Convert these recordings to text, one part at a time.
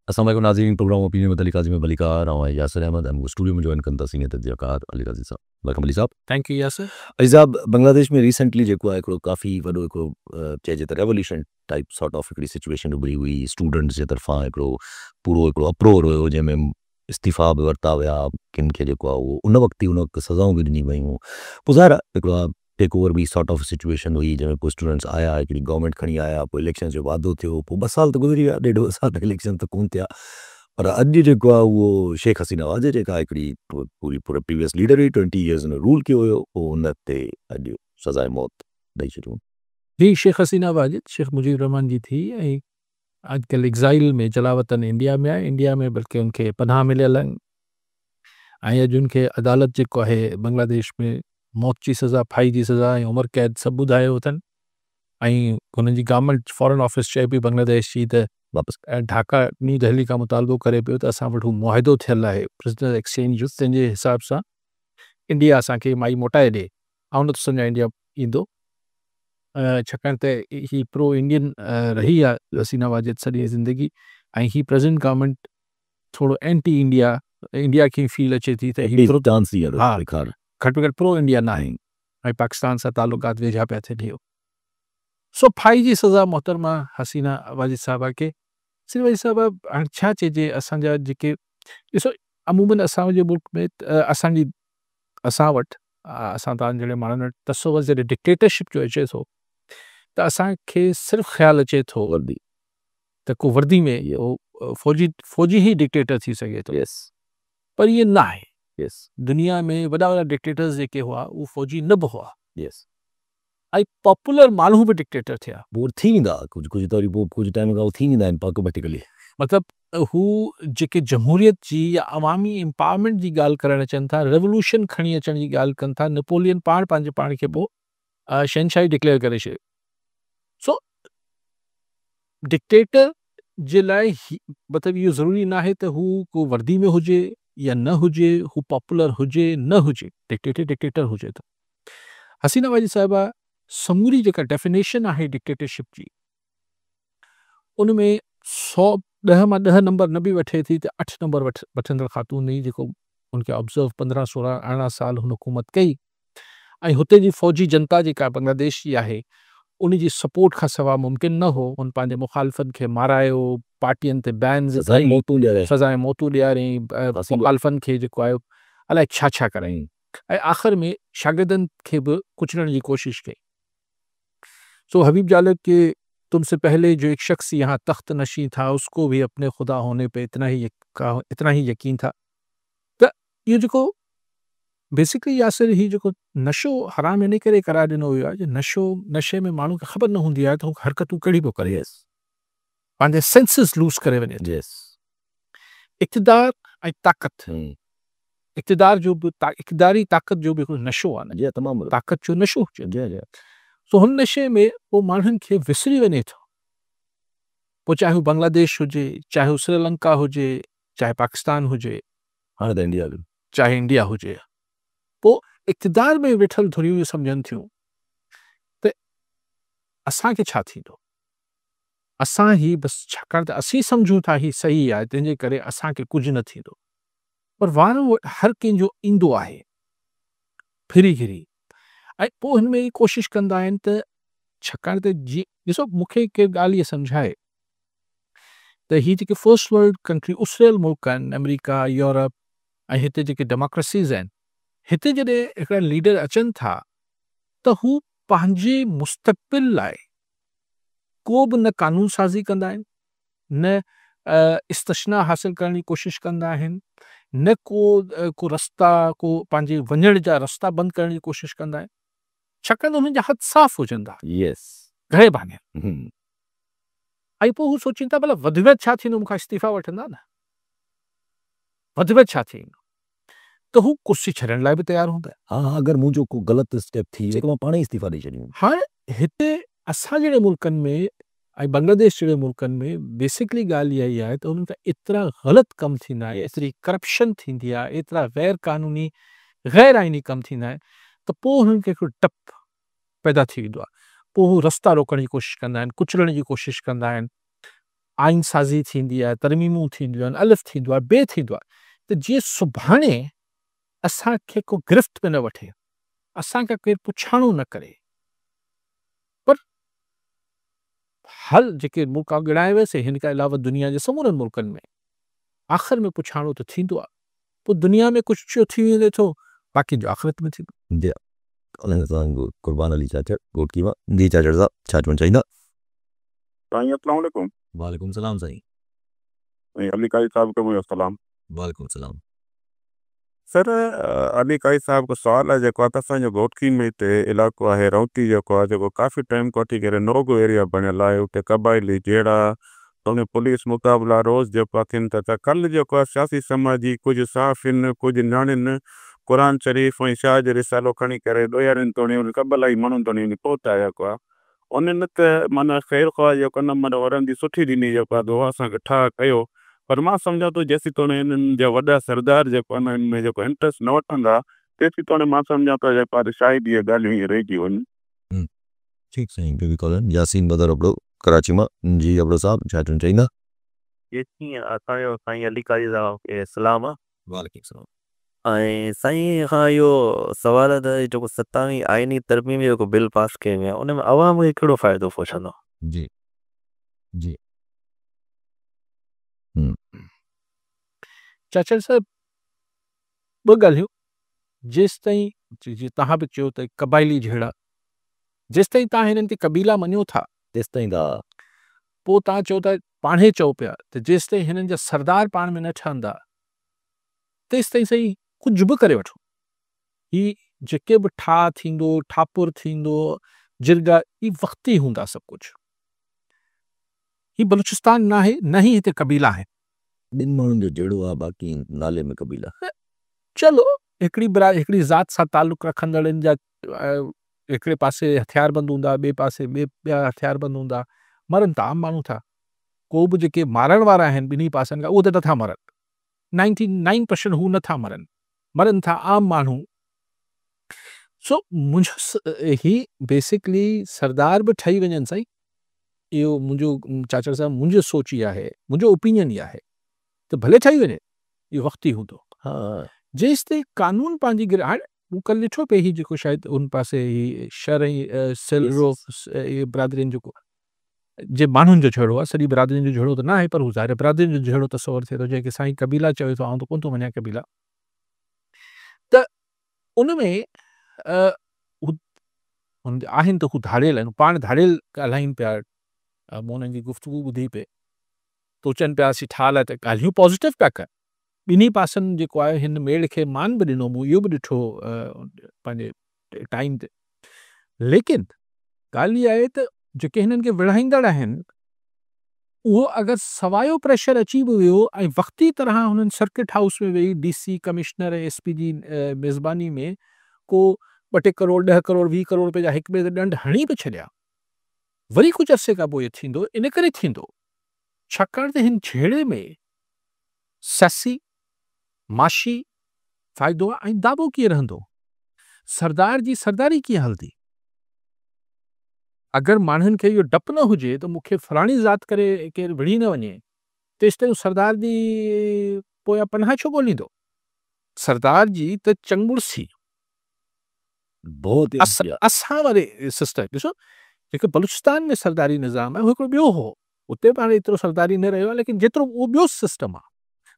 अस्सलाम वालेकुम नाज़रीन, प्रोग्राम ओपिनियन में अली काज़ी में बली कार और यासिर अहमद हम स्टूडियो में जॉइन कंदा सीनियर तजज़ियाकार अली काज़ी साहब। वेलकम अली साहब। Thank you Yasir. अली साहब, बांग्लादेश में रिसेंटली जेको आहे हिकिड़ो काफ़ी वॾो हिकिड़ो चइजे त रेवोल्यूशन टाइप सॉर्ट ऑफ हिकिड़ी सिचुएशन उभरी हुई स्टूडेंट्स जे तरफ़ां हिकिड़ो पूरो हिकिड़ो अप्रोर हुयो जंहिंमें इस्तीफ़ा बि वरिता विया, किन खे जेको आहे उहो उन वक़्तु ई उन वक़्तु सज़ाऊं बि ॾिनी वयूं। पोइ ज़ाहिर आहे हिकिड़ो टेक ओवर बि सॉर्ट ऑफ सिचुएशन हुई जंहिंमें पोइ स्टूडेंट्स आया, हिकिड़ी गवर्नमेंट खणी आया, पोइ इलेक्शन जो वादो थियो, पोइ 2 साल त गुज़री विया, 1.5 साल त इलेक्शन त कोन थिया। पर अॼु जेको आहे उहो शेख हसीना वाजे जेका हिकिड़ी पूरी पूरे प्रीवियस लीडर हुई, 20 इयर्स हुन रूल कयो हुयो, पोइ हुन ते अॼु सज़ाए मौत ॾेई छॾियूं। जी, शेख हसीना वाजिद शेख मुजीब रहमान जी थी ऐं अॼुकल्ह एग्ज़ाइल में जलावतन इंडिया में आहे, इंडिया में बल्कि उनखे पनाह मिलियल आहिनि ऐं अॼु उनखे अदालत जेको आहे बांग्लादेश में मौत जी सज़ा, फाई जी सज़ा ऐं उमिरि क़ैद सभु ॿुधायो अथनि ऐं हुननि जी गवर्नमेंट फॉरेन ऑफिस चए पई बांग्लादेश जी त वापसि ढाका न्यू दिल्ली खां मुतालबो करे पियो त असां वटि हू मुआहिदो थियल आहे प्रिज़नर एक्सचेंज जो, तंहिंजे हिसाब सां इंडिया असांखे माई मोटाए ॾिए। ऐं न त सम्झा इंडिया ईंदो छाकाणि त ही प्रो इंडियन रही आहे हसीना वाजिद सॼी ज़िंदगी ऐं ही प्रेज़ेंट गवर्नमेंट थोरो एंटी इंडिया इंडिया खे फील अचे थी त ही प्रो डांस ही हा ॾेखार। घटि में घटि प्रो इंडिया न आहे ऐं पाकिस्तान सां तालुकात वेझा पिया थियनि इहो। सो फाई जी सज़ा मोहतरमा हसीना वाजिद साहिबा खे हसीना वाजिद साहिबा हाणे छा चइजे असांजा जेके ॾिसो अमूमन असांजे मुल्क में असां वटि असां तव्हां जहिड़े माण्हुनि वटि तसवुर जॾहिं डिक्टेटरशिप जो अचे थो त असांखे सिर्फ़ु ख़्यालु अचे थो वर्दी त को वर्दी में उहो फ़ौजी ई डिक्टेटर थी सघे थो, यस पर इहे न आहे। यस दुनिया में वॾा वॾा डिक्टेटर्स जेके हुआ उहे फ़ौजी न बि हुआ यस ऐं पॉपुलर माण्हू बि डिक्टेटर थिया। पोइ थी वेंदा कुझु कुझु त वरी पोइ कुझु टाइम खां थी वेंदा आहिनि ऑटोमेटिकली। मतिलबु हू जेके जमहूरियत जी या अवामी एम्पावरमेंट जी ॻाल्हि करणु अचनि था, रेवोल्यूशन खणी अचण जी ॻाल्हि कनि था, नेपोलियन पंहिंजे पाण खे पोइ शहनशाही डिक्लेयर करे छॾियो। सो डिक्टेटर जे लाइ मतिलबु इहो ज़रूरी न आहे त हू को वर्दी में हुजे या न हुजे, हू पॉपुलर हुजे न हुजे, डिक्टेटर हुजे त। हसीना वाजिद साहिबा समूरी जेका डेफिनेशन आहे डिक्टेटरशिप जी उन में 10 मां 10 नंबर न बि वठे थी त 8 नंबर वठंदड़ ख़ातून हुई जेको उनखे ऑब्ज़र्व 15 16 अरिड़हं साल हुन हुकूमत कई ऐं हुते जी फ़ौजी जनता जेका बांग्लादेश जी आहे उन जी सपोर्ट खां सवाइ मुमकिन न हो उन पंहिंजे मुखालफ़नि खे मारायो, पार्टियुनि ते बैन्स सज़ाई मौतूं ॾियारे सज़ाए मौतूं ॾियारई, मुखालफ़नि खे जेको आहे अलाए छा छा कराई ऐं आख़िर में शागिर्दनि खे बि कुचलण जी कोशिशि कई। सो हबीब जालब के तुमसे पहले जो एक शख्स यहाँ तख्त नशी था उसको भी अपने खुदा होने पे इतना ही यकीन था। त इहो जेको बेसिकली यासिर ही जेको नशो हराम इन करे करार ॾिनो वियो आहे जो नशे में माण्हू खे ख़बर न हूंदी आहे त हू हरकतूं कहिड़ी पियो करे, यस पंहिंजे सेंसिस लूज़ करे वञे थो। यस इक़्तिदार ऐं ताक़त, इक़्तिदारी ताक़त जो बि हिकिड़ो नशो आहे न, जी तमामु ताक़त जो नशो हुजे। जी सो हुन नशे में पोइ माण्हुनि खे विसरी वञे थो, पोइ चाहे हू बांग्लादेश हुजे, चाहे हू श्रीलंका हुजे, चाहे पाकिस्तान हुजे, हाणे त इंडिया बि चाहे इंडिया हुजे, पोइ इक़्तिदार में वेठल थोरियूं इहे सम्झनि थियूं त असांखे छा थींदो, असां ही बसि छाकाणि त असीं सम्झूं था ही सही आहे तंहिंजे करे असांखे कुझु न थींदो, पर वारो हर कंहिंजो ईंदो आहे फिरी घिरी ऐं पोइ हिन में ई कोशिशि कंदा आहिनि त छाकाणि त ॾिसो मूंखे केरु ॻाल्हि इहा सम्झाए त ही जेके फर्स्ट वर्ल्ड कंट्री उसरियल मुल्क आहिनि अमेरिका, यूरोप ऐं हिते जेके डेमोक्रेसीज़ आहिनि, हिते जॾहिं हिकिड़ा लीडर अचनि था त हू पंहिंजे मुस्तक़बिल लाइ को बि न कानून साज़ी कंदा आहिनि, न इस्तशना हासिल करण जी कोशिशि कंदा आहिनि, न को रस्ता को पंहिंजे वञण जा रस्ता बंदि करण जी कोशिशि कंदा आहिनि, छाकाणि त हुननि जा हथ साफ़ हुजनि था, यस घणे बहाने ऐं पोइ हू सोचीनि था भला वधि में छा थींदो, मूंखां इस्तीफ़ा वठंदा न, वधि में छा थींदो, त हू कुर्सी छॾण लाइ बि तयारु हूंदा। हाँ अगरि मुंहिंजो को ग़लति स्टेप थी वियो त मां पाण ई इस्तीफ़ा ॾेई छॾींदुमि। हाणे हिते असां जहिड़े मुल्कनि में ऐं बांग्लादेश जहिड़े मुल्कनि में बेसिकली ॻाल्हि इहा ई आहे त उन्हनि खां एतिरा ग़लति कमु थींदा आहे, एतिरी करप्शन थींदी आहे, एतिरा गैर क़ानूनी गैर आइनी कमु थींदा आहिनि त पोइ हुननि खे हिकिड़ो डपु पैदा थी वेंदो आहे, पोइ हू रस्ता रोकण जी कोशिशि कंदा आहिनि, कुचलण जी कोशिशि कंदा आहिनि, आइन साज़ी थींदी आहे, तरमीमूं थींदियूं आहिनि, अलिफ़ थींदो आहे, बे थींदो आहे, त जीअं सुभाणे असांखे को गिरफ़्त में न वठे, असांखे केरु पुछाणो न करे, पर हल जेके मुल्क गिणाए वियसि हिन खां अलावा दुनिया जे समूरनि मुल्कनि में आख़िर में पुछाणो त थींदो आहे। पोइ दुनिया में कुझु थी वञे थो, बाक़ी जो आख़िरत में थींदो। जी कुर्बान अली चाचड़ गोट कीमा जी चाचड़ साहब छा चवणु चाहींदा? साईं अस्सलाम वालेकुम। वालेकुम सलाम साईं। अली काई साहब को मुझे सलाम। वालेकुम सलाम। सर अली काई साहब को सवाल है जेको आहे असांजो घोटकी में हिते इलाइक़ो आहे रौती जेको आहे जेको काफ़ी टाइम खां वठी करे नोगो एरिया बणियल आहे, उते क़बाइली जहिड़ा उन पुलिस मुक़ाबला रोज़ जेको थियनि था। त कल्ह जेको आहे सियासी समाजी कुझु साफ़ आहिनि, कुझु न्याणियुनि क़ुर शरीफ़ ऐं शाह जो रिसालो खणी करे ॾोयारियुनि तोड़ी क़बाइली माण्हुनि तोड़ी पहुता जेको आहे उन्हनि त माना ख़ैर ख़्वाह जेको न माना वरनि जी सुठी ॾिनी जेको आहे दुआ असांखे ठा कयो, पर मां सम्झां थो जेसीं तोड़े हिननि जा वॾा सरदार जेको आहे न हिन में जेको इंट्रस्ट न वठंदा तेसीं तोड़े मां सम्झां थो जेको आहे शायदि इहे ॻाल्हियूं हीअं रहिजी वञनि। ठीकु साईं, ॿियो बि कॉल यासीन बदर अबड़ो कराची मां। जी अबड़ो साहब छा चवणु चाहींदा? ये कीअं असांजो साईं अली कारी साहब खे सलाम आहे। वालेकुम सलाम। ऐं साईं खां इहो सवाल आहे त जेको 27वीं आइनी तरमीम जेको बिल पास कयो वियो आहे उन में अवाम खे कहिड़ो फ़ाइदो पहुचंदो? जी जी चाचड़ साहब ॿ ॻाल्हियूं, जेसि ताईं जीअं तव्हां बि चयो त क़बाइली जहिड़ा, जेसि ताईं तव्हां हिननि खे कबीला मञो था तेसि ताईं त पोइ तव्हां चओ था पाणे चओ पिया त जेसि ताईं हिननि जा सरदार पाण में न ठहंदा तेसि ताईं सही कुझु बि करे वठो। ही जेके बि ठाह थींदो, ठापुर थींदो, जिरगा, ही वक़्ती हूंदा सभु कुझु। ही बलूचिस्तान न आहे, न ही हिते कबीला आहे। ॿिनि माण्हुनि जो जहिड़ो आहे, बाक़ी नाले में कबीला। चलो हिकिड़ी ज़ात सां ताल्लुक़ रखंदड़नि जा हिकिड़े पासे हथियारबंद हूंदा, ॿिए पासे ॿिया हथियारबंद हूंदा, मरनि त आम माण्हू था। को बि जेके मारण वारा आहिनि ॿिन्ही पासनि खां उहे त नथा मरनि, 99% हू नथा मरनि था आम माण्हू। सो मुंहिंजो ही बेसिकली सरदार बि ठही वञनि साईं, इहो मुंहिंजो चाचड़ साहब मुंहिंजो सोच ई आहे, मुंहिंजो ओपिनियन ई आहे त भले ठही वञे, इहो वक़्ती हूंदो। हा जेसि ताईं कानून पंहिंजी हाणे हू कल्ह ॾिठो पे ही जेको शायदि उन पासे ही शहर सिलरो बिरादरियुनि जेको जे माण्हुनि जो जहिड़ो आहे, सॼी बिरादरियुनि जो जहिड़ो त न आहे, पर हू ज़ाहिर बिरादरियुनि जो जहिड़ो तसवुरु थिए थो, जेके साईं कबीला चयो थो, आउं त कोन थो मञा कबीला। त उन में आहिनि त हू धाड़ियल आहिनि, पाण धाड़ियल ॻाल्हाइनि पिया, मूं उन्हनि जी गुफ़्तगू ॿुधी पे सोचनि पिया असीं ठाल आहे त ॻाल्हियूं पॉज़िटिव पिया कनि। ॿिन्ही पासनि जेको आहे हिन मेड़ खे मान बि ॾिनो, मूं इहो बि ॾिठो पंहिंजे टाइम ते। लेकिन ॻाल्हि इहा आहे त जेके हिननि खे विढ़ाईंदड़ आहिनि उहो अगरि सवायो प्रेशर अची बि वियो ऐं वक़्ती तरह हुननि सर्किट हाउस में वेही DC कमिश्नर ऐं SP जी मेज़बानी में को 2-2 करोड़ 10 करोड़ 20 करोड़ रुपए जा हिक ॿिए ते ॾंड हणी बि छॾिया, वरी कुझु अरसे खां पोइ इहो थींदो, इन करे थींदो छाकाणि त हिन झेड़े में ससी माशी फ़ाइदो आहे ऐं दाबो कीअं रहंदो, सरदार जी सरदारी कीअं हलंदी। अगरि माण्हुनि खे इहो डपु न हुजे त मूंखे फलाणी ज़ात करे केरु विढ़ी न वञे, तेसि ताईं सरदार जी पोयां पनाह छो ॻोल्हींदो। सरदार जी त चंगुड़सी बहुत असां वारे सिस्टम ॾिसो, जेके बलूचिस्तान में सरदारी निज़ाम आहे उहो हिकिड़ो ॿियो हो, उते पाण एतिरो सरदारी न रहियो आहे, लेकिन जेतिरो उहो ॿियो सिस्टम आहे।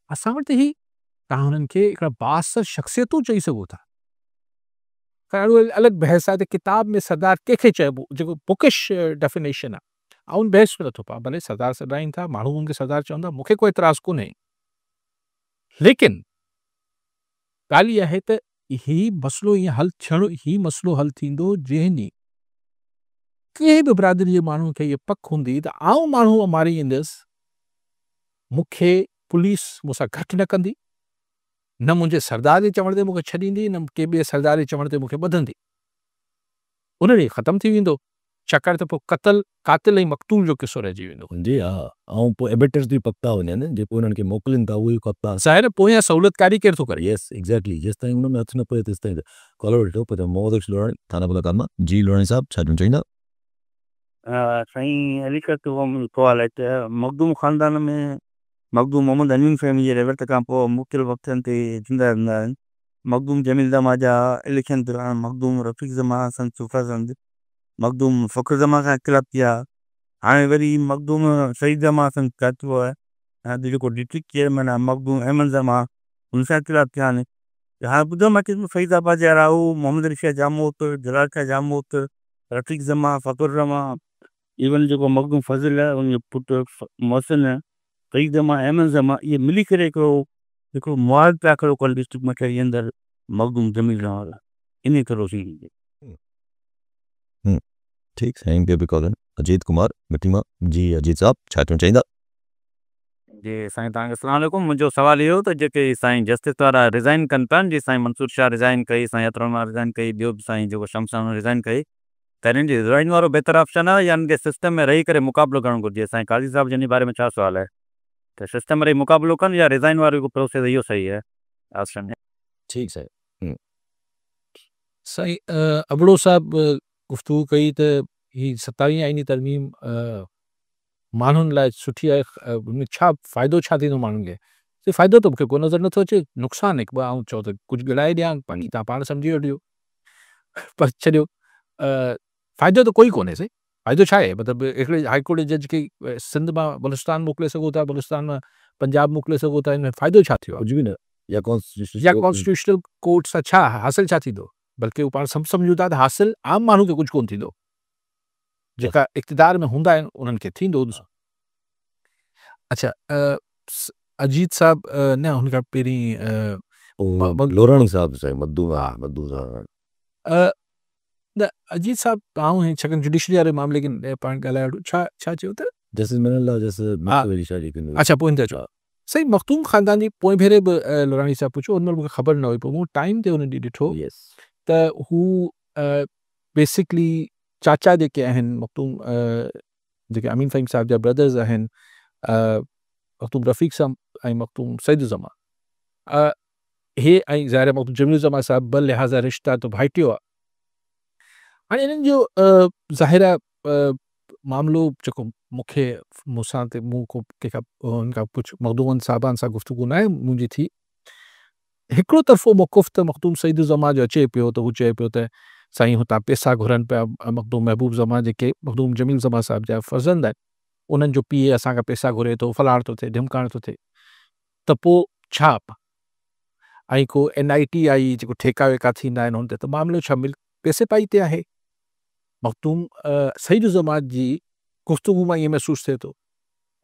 असां वटि ही तव्हां हुननि खे हिकिड़ा बासर शख़्सियतूं चई सघो था। खैर उहे अलॻि बहस आहे त किताब में सरदार कंहिंखे चइबो, जेको बुकिश डेफिनेशन आहे, ऐं उन बहस में नथो पां, भले सरदार सॾाइनि था, माण्हू हुनखे सरदार चवंदा, मूंखे कोई एतिराज़ कोन्हे। लेकिन ॻाल्हि इहा आहे त ही मसइलो ईअं हल थियणो, ही मसइलो हल थींदो जंहिं कंहिं बि बिरादरी जे माण्हू खे इहा पक हूंदी त आउं माण्हू मारे ईंदुसि, मूंखे पुलिस मूंसां घटि न कंदी, न मुंहिंजे सरदार जे चवण ते मूंखे छॾींदी, न के ॿिए सरदार जे चवण ते मूंखे ॿधंदी, उन ॾींहुं ख़तमु थी वेंदो, छाकाणि त पोइ कातिल ऐं मक़तूल जो किसो रहिजी वेंदो। जी हा, ऐं पोइ एबेटर्स बि पकता वञनि, जेको उन्हनि खे मोकिलीनि था उहे पकता। ज़ाहिर पोयां सहूलियतकारी केरु थो करे। यस एग्जैक्टली, जेसि ताईं उन में हथु न पए तेसि ताईं। कॉलर वेठो पर मोहम्मद लोहाणी थाना बुलाकात मां। जी लोहाणी साहब छा चवणु चाहींदा? साईं हलीकत सवाल आहे त मखदूम ख़ानदान में मखदूम मोहम्मद अमीन फहमी जे रिवट खां पोइ मुख़्तलिफ़ वक़्तनि ते जिंदा रहंदा आहिनि। मखदूम जमील जमा जा इलेक्शन दौरान मखदूम रफ़ीक जमा हसन सुफ़ाज़ंद मखदूम फ़ख्र जमा खां इख़्तिलाफ़ थिया। हाणे वरी मखदूम सईद जमा हसन कातिबो आहे ऐं जेको डिस्ट्रिक्ट चेयरमैन आहे मखदूम अहमद जमा हुन सां इख़्तिलाफ़ थिया आहिनि। हाणे ॿुधो मां की फरीदाबाद जा राहू मोहम्मद रशिया जामोत जलाल शाह जामोत रफ़ीक जमा फ़ख्र जमा इवन जेको मखदूम फज़िल आहे उनजो पुटु मोहसिन सईद जमा अहमद जमा इहे मिली करे हिकिड़ो मुआद पिया खड़ो कनि डिस्ट्रिक्ट मटियारी जे अंदरि मखदूम जमील जमा वारा इन करो सी ठीकु साईं ॿियो बि कॉल अजीत कुमार मिटीमा जी। अजीत साहब छा चवणु चाहींदा? जी साईं तव्हांखे अस्सलाम वालेकुम। मुंहिंजो सुवालु इहो त जेके साईं जस्टिस वारा रिज़ाइन कनि पिया जी साईं मंसूर शाह रिज़ाइन कई साईं अतरमा रिज़ाइन कई ॿियो बि साईं जेको शमशान रिज़ाइन कई त हिननि जी रिज़ाइन वारो बहितर ऑप्शन आहे या हिननि खे सिस्टम में रही करे मुक़ाबिलो करणु घुरिजे? साईं काज़ी साहिब जिन बारे में छा सुवालु आहे त सिस्टम में रही मुक़ाबिलो कनि या रिज़ाइन वारो जेको प्रोसेस इहो सही आहे ऑप्शन? ठीकु साईं। साईं अबड़ो साहब गुफ्तगू कई त ही 27 आईनी तरमीम माण्हुनि लाइ सुठी आहे। उनमें छा फ़ाइदो छा थींदो माण्हुनि खे? सिर्फ़ु फ़ाइदो त मूंखे को नज़र नथो अचे, नुक़सानु हिकु ॿ चओ त कुझु गिड़ाए ॾियां बाक़ी तव्हां पाण सम्झी वठियो पर छॾियो। फ़ाइदो त कोई कोन्हे साईं। फ़ाइदो छा आहे? मतिलबु हिकिड़े हाई कोर्ट जज खे सिंध मां बलुस्तान मोकिले सघो था, बलुस्तान मां पंजाब मोकिले सघो था, हिन में फ़ाइदो छा थियो आहे? कुझु बि न। या कॉन्स्टिट्यूशनल कोर्ट सां छा हासिलु छा थींदो? बल्कि उहो पाण सम्झूं था त हासिलु आम माण्हू खे कुझु कोन्ह थींदो, जेका इक़्तिदार में हूंदा आहिनि उन्हनि खे थींदो। अच्छा अजीत साहब न हुन खां पहिरीं लोराणी साहब साईं मद्दू साहब न अजीत साहब तव्हां छाकाणि जुडिशरी वारे मामले खे पाण ॻाल्हायो छा छा चयो त जस्टिस मिनल्ला जस्टिस अच्छा पोइ इन ते सही मखदूम ख़ानदान जी पोइ भेरे बि लोराणी साहब पुछो उन मूंखे ख़बर न हुई। पोइ मूं टाइम ते हुन ॾींहुं ॾिठो त हू बेसिकली चाचा जेके आहिनि मखदूम जेके अमीन फ़हीम साहब जा ब्रदर्स आहिनि मखदूम रफ़ीक साहब ऐं मखदूम सईद ज़मा हे ऐं ज़ाहिर मखदूम जमील ज़मा साहब ॿ लिहाज़ा रिश्ता त भाइटियो आहे। हाणे इन्हनि जो ज़ाहिर मामिलो जेको मूंखे मूंसां ते मूं को कंहिंखां हुन खां पुछ मखदूमनि साहिबान सां गुफ़्तगू न आहे मुंहिंजी थी। हिकिड़ो तरफ़ो मौक़ुफ़ त मखदूम सईद ज़मा जो अचे पियो त हू चए पियो त साईं हुतां पैसा घुरनि पिया मखदूम महबूब ज़मा जेके मखदूम जमील ज़मा साहब जा फ़र्ज़ंद आहिनि उन्हनि जो पीउ असांखां पैसा घुरे थो, फलाण थो थिए, ढिमकाइण थो थिए, त पोइ छा? ऐं को NIT जेको ठेका वेका थींदा आहिनि हुन ते त मामिलो छा पैसे पाई ते आहे। मखदूम सईद ज़मा जी गुफ़्तगू मां ईअं महसूसु थिए थो।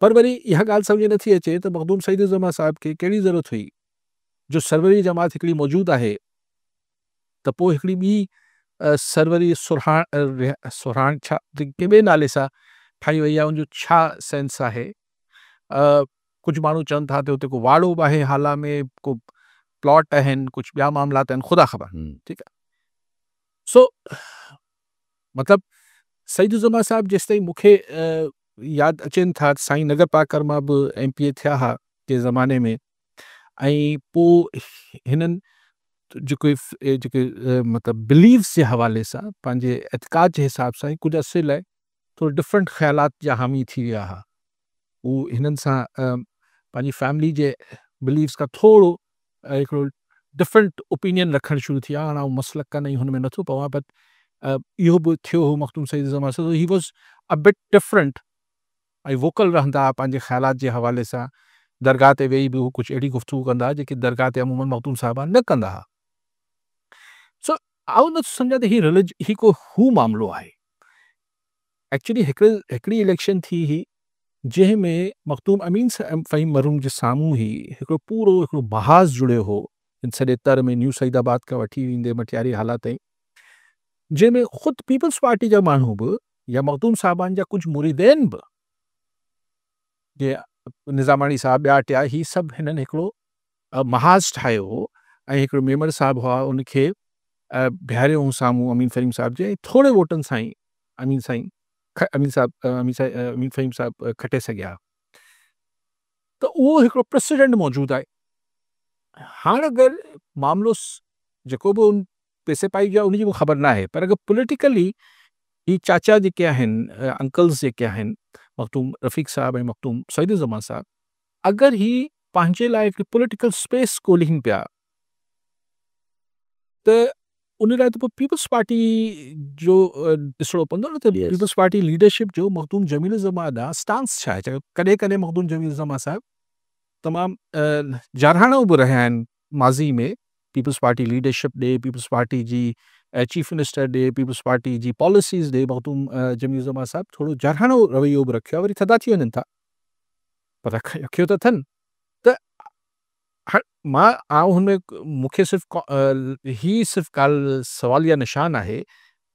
पर वरी इहा ॻाल्हि सम्झ नथी अचे त मखदूम सईद ज़मा साहब खे कहिड़ी ज़रूरत हुई जो सरवरी जमात हिकिड़ी मौजूदु आहे त पोइ हिकिड़ी ॿी सरवरी सुरहान छा कंहिं ॿिए नाले सां ठाही वई आहे, उनजो छा सेंस आहे? कुझु माण्हू चवनि था त हुते को वाड़ो बि आहे हाला में, को प्लॉट आहिनि, कुझु ॿिया मामलात आहिनि, ख़ुदा ख़बर। ठीकु आहे। सो मतिलबु सईद ज़मा साहब जेसिताईं मूंखे यादि अचनि था साईं नगर पाकर मां बि MPA थिया हुआ के ज़माने में ऐं पोइ हिननि जेके मतिलबु बिलीव्स जे हवाले सां पंहिंजे एतक़ाद जे हिसाब सां कुझु अरसे लाइ थोरो डिफरेंट ख़्यालात जा हामी थी विया हुआ। हू हिननि सां पंहिंजी फैमिली जे बिलीव्स खां थोरो हिकिड़ो डिफरेंट ओपिनियन रखणु शुरू थी विया। हाणे आउं मसलक कान हुन में नथो पवां बट इहो बि थियो हो मखदूम सईद ज़मा सां he was a bit different ऐं वोकल रहंदा हुआ पंहिंजे ख़्यालात जे हवाले सां। दरगाह ते वेही बि हू कुझु अहिड़ी गुफ़्तगू कंदा हुआ जेकी दरगाह ते अमूमन मखदूम साहिबा न कंदा हुआ। सो आउं नथो सम्झां त ही को हू मामिलो आहे। एक्चुअली हिकिड़ी इलेक्शन थी हुई जंहिंमें मखदूम अमीन फ़हीम मरहूम जे साम्हूं ई हिकिड़ो महाज़ जुड़ियो हो इन सॼे तर में न्यू सईदाबाद खां वठी ईंदे मटियारी हालात ताईं, जंहिंमें ख़ुदि पीपल्स पार्टी जा माण्हू बि या मखदूम साहिबान जा कुझु मुरीदैन बि जीअं निज़ामाणी साहब ॿिया टिया ही सभु हिननि हिकिड़ो महाज़ ठाहियो हो ऐं हिकिड़ो मेमर साहिबु हुआ उनखे बीहारियो हुओ साम्हूं अमीन फ़हीम साहिब जे थोरे वोटनि सां ई अमीन फ़हीम साहिब खटे सघिया। त उहो हिकिड़ो प्रेसिडेंट मौजूदु आहे। हाणे अगरि मामिलो जेको बि उन पैसे पाई जो आहे उनजी मूंखे ख़बर न आहे, पर अगरि पॉलिटिकली ही चाचा जेके आहिनि अंकल्स जेके आहिनि मखदूम रफ़ीक साहब ऐं मखदूम सईदुज़्ज़मान साहब, अगरि ही पंहिंजे लाइ हिकु पॉलिटिकल स्पेस ॻोल्हीनि पिया त उन लाइ त पोइ पीपल्स पार्टी जो ॾिसणो पवंदो न, त Yes. पीपल्स पार्टी लीडरशिप जो मखदूम जमील ज़मान ॾांहुं स्टांस छा आहे। कॾहिं कॾहिं मखदूम जमील ज़मान साहब तमामु जारहाणो बि रहिया आहिनि माज़ी में, पीपल्स पार्टी लीडरशिप ॾे, पीपल्स पार्टी जी चीफ मिनिस्टर ॾे, पीपल्स पार्टी जी पॉलिसीज़ ॾे। मखदूम जमील ज़मान साहब थोरो जारहाणो रवैयो बि रखियो आहे, वरी थधा थी वञनि था, पर रखियो त अथनि। त मां आउं हुन में मूंखे सिर्फ़ु ही सिर्फ़ु ॻाल्हि सवाल या निशान आहे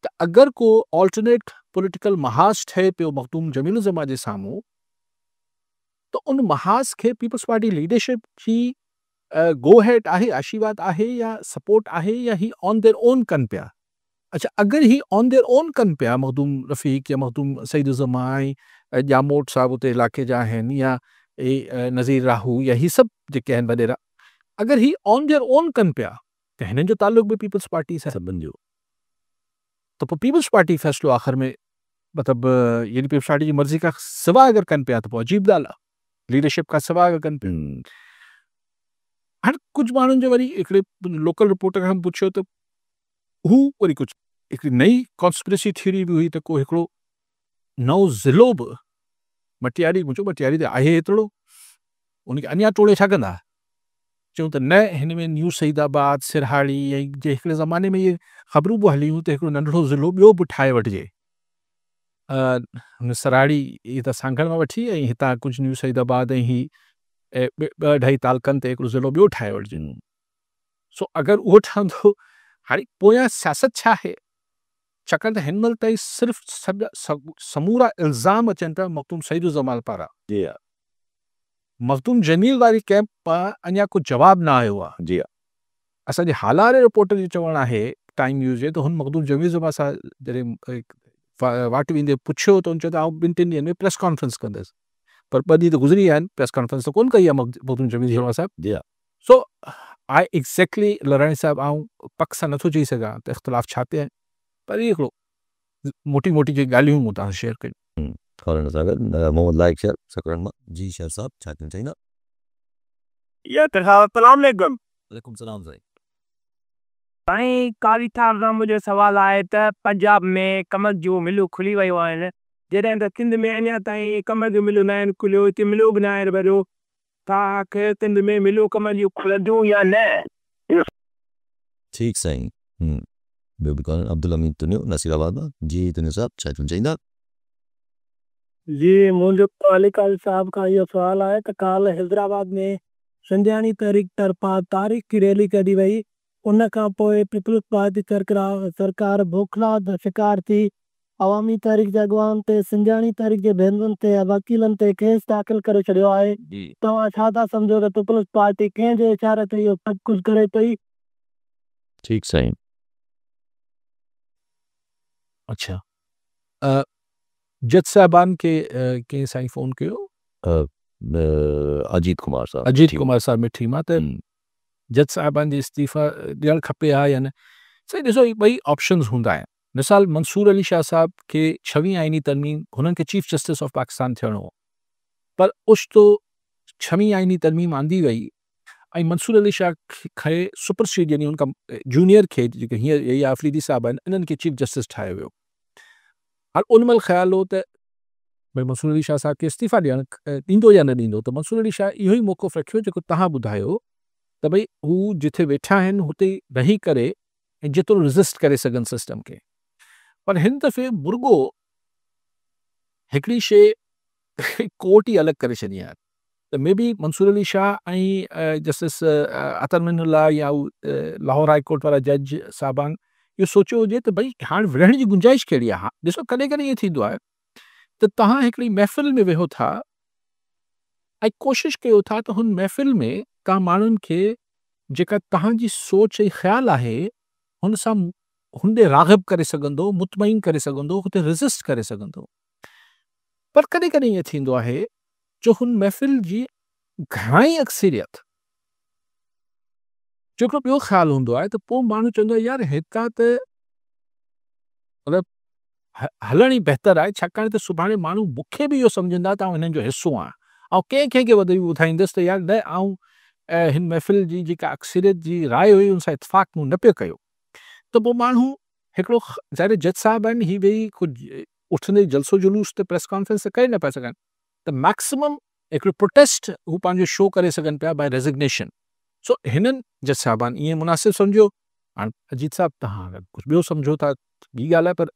त अगरि को ऑल्टरनेट पॉलिटिकल महाज़ ठहे पियो मखदूम जमील ज़मान जे साम्हूं, त उन महाज़ खे पीपल्स पार्टी लीडरशिप जी गो हेड आहे, आशीर्वाद आहे या सपोर्ट आहे, या ही ऑन देयर ओन कनि पिया। अच्छा, अगरि ही ऑन देयर ओन कनि पिया मखदूम रफ़ीक या मखदूम सईदुज़्ज़मान जामोट साहब उते इलाइक़े जा आहिनि, या नज़ीर राहू या ही सभु जेके आहिनि वॾेरा, अगरि ही ऑन देयर ओन कनि पिया त हिननि जो ताल्लुक बि पीपल्स पार्टी सां। सभिनि जो त पोइ पीपल्स पार्टी फ़ैसिलो आख़िर में मतिलबु यानी पीपल्स पार्टी जी मर्ज़ी खां सवाइ अगरि कनि पिया त पोइ अजीब ॻाल्हि आहे, लीडरशिप खां सवाइ अगरि कनि पिया। हाणे कुझु माण्हुनि जो वरी हिकिड़े लोकल रिपोर्टर खां पुछियो त हू वरी कुझु हिकिड़ी नई कॉन्स्पिरेसी थ्योरी बि हुई त को हिकिड़ो नओं ज़िलो बि मटियारी, मुंहिंजो मटियारी त आहे एतिरो, उनखे अञा टोड़े छा कंदा। चयूं त न, हिन में न्यू सईदाबाद, सिरहाड़ी ऐं जे हिकिड़े ज़माने में इहे ख़बरूं बि हलियूं त हिकिड़ो नंढिड़ो ज़िलो ॿियो बि ठाहे वठिजे। हुन सराड़ी इहे त सांगड़ मां वठी ऐं हितां कुझु न्यू सईदाबाद ऐं ही ॿ अढाई तालकनि ते हिकिड़ो ज़िलो ॿियो ठाहे वठिजे। सो अगरि उहो ठहंदो, हाणे पोयां सियासत छा आहे, छाकाणि त हिन महिल ताईं सिर्फ़ु समूरा इल्ज़ाम अचनि पिया मखदूम सईदुज़्ज़मान पारां। जी हा, मखदूम जमील वारी कैंप मां अञा को जवाबु न आयो आहे। जी हा, असांजे हालारे रिपोर्टर जो चवणु आहे टाइम न्यूज़ जे, त हुन मखदूम जमील ज़मान सां जॾहिं वाट वेंदे पुछियो त हुन चयो त आउं 2-3 ॾींहंनि में प्रेस कॉन्फ्रेंस कंदुसि, पर 2 ॾींहं त गुज़री विया आहिनि, प्रेस कॉन्फ्रेंस त कोन कई आहे मखदूम जमील ज़मान साहब। जी हा। सो आई एग्ज़ैक्टली लराणी साहब आउं पक सां नथो चई सघां त इख़्तिलाफ़ छा ते आहे, पर इहो हिकिड़ो मोटी मोटी जे ॻाल्हियूं मूं तव्हां शेयर कयूं। खौरन सां गॾु मोहम्मद लाइक शेर सकरन मां। जी शेर साहब छा करणु चाहींदा? या अस्सलाम वालेकुम। वालेकुम सलाम साईं। साईं कारी थार सां मुंहिंजो सुवालु आहे त पंजाब में कमल जूं मिलूं खुली वियूं आहिनि, जॾहिं त सिंध में अञा ताईं कमल जूं मिलूं न आहिनि खुलियो, हिते मिलियो बि न आहे भरियो, तव्हांखे सिंध में मिलूं कमल जूं खुलंदियूं या न? ठीकु साईं। ॿियो बि कोन? अब्दुल हमीद तुनियो नसीराबाद मां। जी तुनियो साहब छा करणु चाहींदा? जी मुंहिंजो अली कारी साहब खां इहो सुवालु आहे त काल्ह हैदराबाद में सिंधियाणी तहरीक तरफ़ां तारीख़ की रैली कढी वई, उन खां पोइ पीपल्स पार्टी सरकार बौखला जो शिकार थी अवामी तहरीक जे अॻवान ते, सिंधियाणी तहरीक जे भेनरुनि ते, वकीलनि ते केस दाख़िल करे छॾियो आहे। तव्हां छा था सम्झो त पीपल्स पार्टी कंहिंजे इशारे ते इहो सभु कुझु करे पई? ठीकु साईं। अच्छा, जज साहिबान खे कंहिं साईं फ़ोन कयो? अजीत कुमार साहब। अजीत कुमार साहब मिठी मां त जज साहिबान जी इस्तीफ़ा ॾियणु खपे हा या न? साईं ॾिसो, ही ॿई ऑप्शन्स हूंदा आहिनि। मिसाल मंसूर अली शाह साहब खे 26वीं आइनी तरमीम, हुननि खे चीफ जस्टिस ऑफ पाकिस्तान थियणो हो, पर उश्तो 6वीं आइनी तरमीम आंदी वई ऐं मंसूर अली शाह खे सुपरसीड यानी उनखां जूनियर खे जेके हींअर ये आफरीदी साहब आहिनि, इन्हनि खे चीफ जस्टिस ठाहियो वियो। हाणे उन महिल ख़्यालु हो त भई मंसूर अली शाह साहब खे इस्तीफ़ा ॾियणु ॾींदो या न ॾींदो, त मंसूर अली शाह इहो ई मौक़िफ़ रखियो जेको तव्हां ॿुधायो त भई हू जिथे वेठा आहिनि हुते रही करे ऐं जेतिरो रेज़िस्ट करे सघनि सिस्टम खे। पर हिन दफ़े मुर्गो हिकिड़ी शइ कोर्ट ई अलॻि करे छॾी आहे, त मे बी मंसूर अली शाह ऐं जस्टिस अतर मिनल्ला या लाहौर हाई कोर्ट वारा जज साहिबान इहो सोचियो हुजे त भई हाणे विढ़ण जी गुंजाइश कहिड़ी आहे। ॾिसो, कॾहिं कॾहिं ईअं थींदो आहे त तव्हां हिकिड़ी महफ़िल में वेहो था ऐं कोशिशि कयो था त हुन महफ़िल में तव्हां माण्हुनि खे जेका तव्हांजी सोच ऐं ख़्यालु आहे हुन सां हुंडे राग़िब करे सघंदो, मुतमइन करे सघंदो, हुते रेज़िस्ट करे सघंदो। पर कॾहिं कॾहिं ईअं थींदो आहे जो हुन महफ़िल जी घणाई अक्सरियत जो हिकिड़ो ॿियो ख़्यालु हूंदो आहे, त पोइ माण्हू चवंदो आहे यार हितां त मतिलबु हलण ई बहितर आहे, छाकाणि त सुभाणे माण्हू मूंखे बि इहो सम्झंदा त आउं हिननि जो हिसो आहियां। ऐं कंहिं कंहिंखे वधीक ॿुधाईंदुसि त यार न आउं हिन महफ़िल जी जेका अक्सरियत जी राय हुई उन सां इतफ़ाक़ मूं न पियो कयो। त पोइ माण्हू हिकिड़ो ज़ाहिर जज साहब आहिनि, ही वेही कुझु उथंदे जलसो जुलूस ते प्रेस कॉन्फ्रेंस त करे न पिया सघनि, त मैक्सिमम हिकिड़ो प्रोटेस्ट हू पंहिंजो शो करे सघनि पिया बाय रेज़िग्नेशन। सो हिननि जज साहिबान ईअं मुनासिबु सम्झो। हाणे अजीत साहब तव्हां अगरि कुझु ॿियो सम्झो था ॿी ॻाल्हि आहे, पर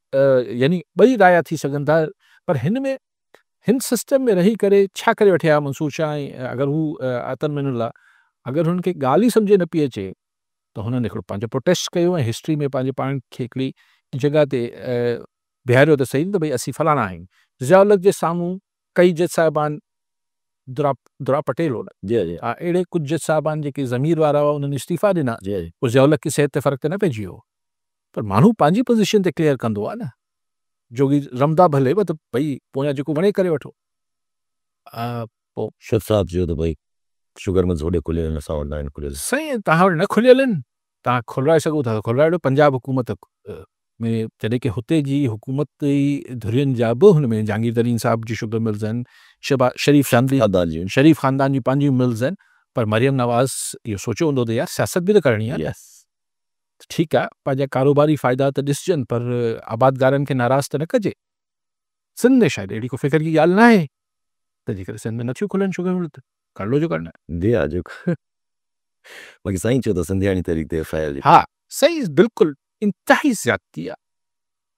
यानी ॿई राया थी सघनि था, पर हिन सिस्टम में रही करे छा करे वठिया मंसूर शाह, ऐं अगरि हू आतन मिनुल्ला अगरि हुननि खे ॻाल्हि ई सम्झे न पई अचे त हुननि हिकिड़ो पंहिंजो प्रोटेस्ट कयो ऐं हिस्ट्री में पंहिंजे पाण खे हिकिड़ी जॻह ते बीहारियो त सही न, त भई असीं फलाणा आहियूं। ज़ियाउल जे साम्हूं कई जज साहिबान, दुरा पटेल हो न, जी जी अहिड़े कुझु जज साहिबान जेके ज़मीर वारा हुआ उन्हनि इस्तीफ़ा ॾिना, जी जी पोइ ज़ियाउल खे सिहत ते फ़र्क़ु त न पइजी वियो, पर माण्हू पंहिंजी पोज़ीशन ते क्लियर कंदो आहे न, जोगी रमदा भले त भई पोयां जेको वणे करे वठो। पोइ शिव साहब चयो त भई शुगर मिल्स होॾे खुलियल आहिनि, असां वटि न आहिनि खुलियल। साईं तव्हां वटि न खुलियल आहिनि, तव्हां खुलाए सघो था त खुलाए ॾियो। पंजाब हुकूमत में जॾहिं की हुते जी हुकूमत जी धुरियुनि जा बि हुन में जहांगीर तरीन साहब जी शुगर मिल्स आहिनि, शरीफ़ शरीफ़ ख़ानदान जी पंहिंजी मिल्स आहिनि, पर मरियम नवाज़ इहो सोचियो हूंदो त यार सियासत बि त करणी आहे। यस ठीकु आहे, पंहिंजा कारोबारी फ़ाइदा त ॾिसजनि, पर आबादगारनि खे नाराज़ त न कजे। सिंध में शायदि अहिड़ी को फ़िक्र जी ॻाल्हि न आहे, तंहिंजे करे सिंध में नथियूं खुलनि शुगर मिल, त कर लो जो करणो आहे। दिया जेको बाक़ी साईं चयो त सिंधियाणी तहरीक ते एफ हा सही, बिल्कुलु इंतिहाई ज़्यादती आहे।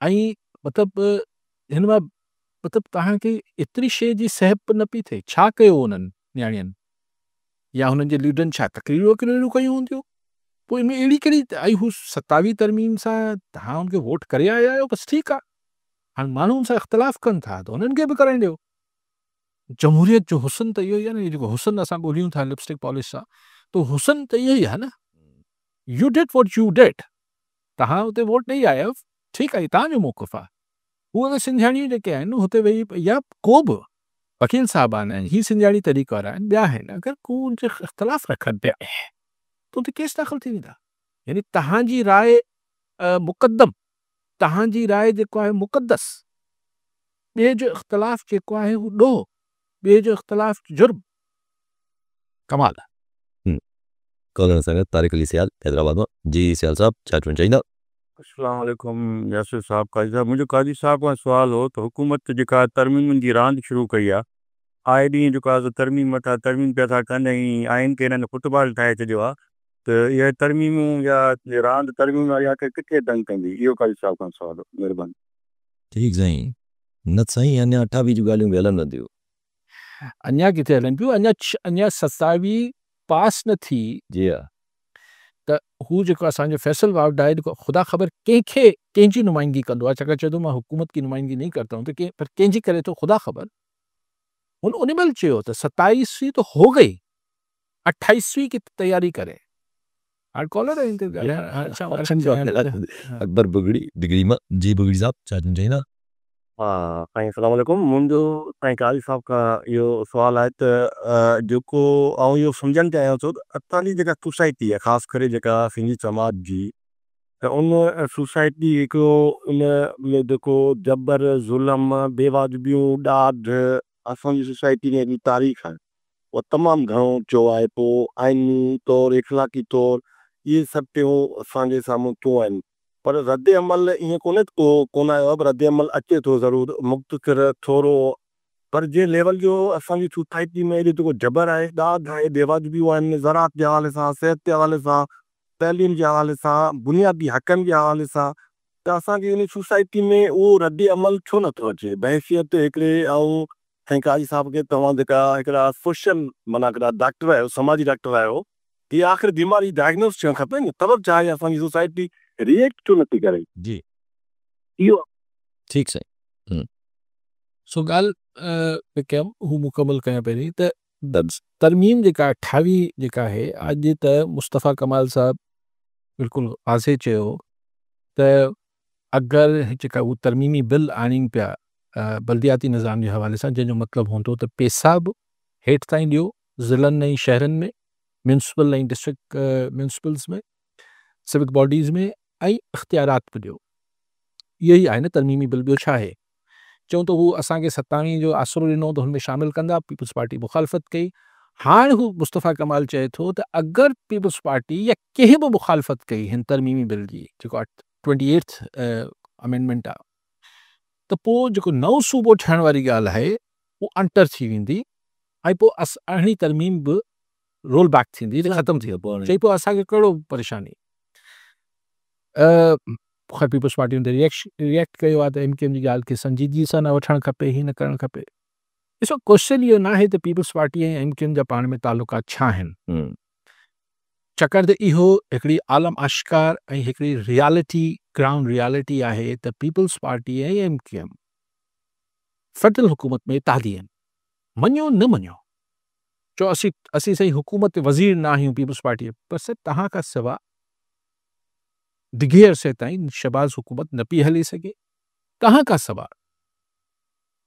ऐं मतिलबु हिन मां मतिलबु तव्हांखे एतिरी शइ जी सहप न पई थिए। छा कयो उन्हनि न्याणियुनि या हुननि जे लीडरनि, छा तकरीरूं वकरीरूं कयूं हूंदियूं? पोइ इनमें अहिड़ी कहिड़ी आई हू 27 तरमीम सां तव्हां हुनखे वोट करे आया आहियो, बसि ठीकु आहे। हाणे माण्हू हुन सां इख़्तिलाफ़ कनि था त हुननि खे बि कराइण ॾियो। जमहूरियत जो हुसन त इहो ई आहे न, जेको हुसन असां ॻोल्हियूं था लिपस्टिक पॉलिश सां, त हुसन त इहो ई आहे न। U did what U did, तव्हां हुते वोट ॾेई आया आहियो, ठीकु आहे, तव्हांजो मौक़िफ़ आहे। उहे सिंधियाणी जेके आहिनि हुते वेही, या को बि वकील साहिबान आहिनि, ही सिंधियाणी तरीक़े वारा आहिनि, ॿिया आहिनि, अगरि को उनजे इख़्तिलाफ़ रखनि पिया त उते केस दाख़िल थी वेंदा। यानी तव्हांजी राय मुक़दम, तव्हांजी राय जेको आहे मुक़दस, ॿिए जो इख़्तिलाफ़ जेको आहे हू ॾोह, ॿिए जो इख़्तिलाफ़ जुर्म। कमाल आहे। कॉलर संगत तारिक अली सियाल हैदराबाद में। जी सियाल साहब छा चवणु चाहींदा? अस्सलाम वालेकुम यासिर साहब, काजी साहब, मुंहिंजो काजी साहब खां सुवाल हो त हुकूमत जेका तरमीमुनि जी रांदि शुरू कई आहे, आए ॾींहुं जेको आहे तरमीम मथां तरमीम पिया था कनि, ऐं आइन खे हिननि फुटबॉल ठाहे छॾियो आहे, त इहे तरमीमूं या रांदि तरमीम वारी आख़िर किथे तंग कंदी, इहो काजी साहब खां सुवाल हो, महिरबानी। ठीकु साईं, न साईं अञा 28 जूं ॻाल्हियूं बि हलनि थियूं। अञा किथे हलनि पियूं, अञा 27 पास न थी। जी हा, त हू जेको असांजो फैसल वार्ड आहे, जेको ख़ुदा ख़बर कंहिंखे कंहिंजी नुमाइंदगी कंदो आहे, छाकाणि चए थो मां हुकूमत की नुमाइंदगी नहीं करता हूं, त पर कंहिंजी करे थो ख़ुदा ख़बर। हुन उन महिल चयो त 27वीं तो हो गई, 28वीं की तैयारी करे। हाणे कॉलर आहे अकबर बुगड़ी डिग्री मां। जी बुगड़ी साहब छा चवणु चाहींदा? हाँ साईं अस्सलाम वालेकुम। मुंहिंजो साईं काली साहब खां इहो सुवालु आहे त जेको आउं इहो सम्झणु चाहियां थो त असांजी जेका सोसाइटी आहे, ख़ासि करे जेका सिंधी समाज जी, त उन सोसाइटी हिकिड़ो उन में जेको जबर ज़ुल्म बेवाजिबियूं ॾाढ असांजी सोसाइटी में एॾी तारीख़ आहे, उहा तमामु घणो चयो आहे। पोइ आइनी तौरु इख़लाक़ी तौरु इहे सभु शयूं असांजे साम्हूं क्यों आहिनि, पर रद्द अमल ईअं कोन आयो आहे, पर रद्द अमल अचे थो ज़रूरु, मुख़्तसिर थोरो, पर जे लेवल जो असांजी सोसाइटी में एॾो जेको जबर आहे, ॾाढा बेवाजिबियूं आहिनि, ज़रात जे हवाले सां, सिहत जे हवाले सां, तइलीम जे हवाले सां, बुनियादी हक़नि जे हवाले सां, त असांजी उन सोसाइटी में उहो रद्द अमल छो नथो अचे? बहसियत हिकिड़े ऐं साईं काजी साहब खे तव्हां जेका हिकिड़ा सोशल माना हिकिड़ा डॉक्टर आहियो, समाजी डॉक्टर आहियो, हीअ आख़िर बीमारी डायग्नोस थियणु खपे न, तब छा आहे असांजी सोसाइटी रिएक्ट छो नथी करे? जी इहो ठीकु साईं। सो ॻाल्हि कयमि हू मुकमल कयां पहिरीं त तरमीम जेका 28 जेका आहे, अॼु त मुस्तफ़ा कमाल साहब बिल्कुलु वाज़े चयो त अगरि जेका हू तरमीमी बिल आणीनि पिया बल्दियाती निज़ाम जे हवाले सां, जंहिंजो मतिलबु हूंदो त पैसा बि हेठि ताईं ॾियो ज़िलनि ऐं शहरनि में, म्यूनसिपल ऐं डिस्ट्रिक्ट म्यूनसिपल्स में, सिविक बॉडीज़ में, ऐं इख़्तियारात बि ॾियो। इहो ई आहे न तरमीमी बिल, ॿियो छा आहे। चऊं त हू असांखे 27 जो आसिरो ॾिनो त हुन में शामिल कंदा, पीपल्स पार्टी मुखालफ़त कई। हाणे हू मुस्तफ़ा कमाल चए थो त अगरि पीपल्स पार्टी या कंहिं बि मुखालफ़त कई हिन तरमीमी बिल जी, जेको 28th अमेंडमेंट आहे, त पोइ जेको नओं सूबो ठहण वारी ॻाल्हि आहे उहो अंटर थी वेंदी ऐं पोइ अहिड़ी तरमीम बि रोल बैक थींदी, ख़तमु थी वेंदी। चई पोइ असांखे कहिड़ो परेशानी। ख़ैर पीपल्स पार्टी हुन ते रिएक्ट कयो आहे त MKM जी ॻाल्हि खे संजीदगी सां न वठणु खपे, हीअं न करणु खपे। ॾिसो क्वेश्चन इहो न आहे त पीपल्स पार्टी ऐं MKM जा पाण में तालुकात छा आहिनि, छाकाणि त इहो हिकिड़ी आलम आश्कार ऐं हिकिड़ी रियालिटी, ग्राउंड रियालिटी आहे त पीपल्स पार्टी ऐं MKM फेडरल हुकूमत में इत्तेहादी आहिनि, मञो न मञो, चओ असीं सही हुकूमत वज़ीर न आहियूं पीपल्स पार्टी, बसि तव्हां खां सवाइ दिघे अरसे ताईं शहबाज़ हुकूमत न पई हली सघे, तव्हां खां सवाइ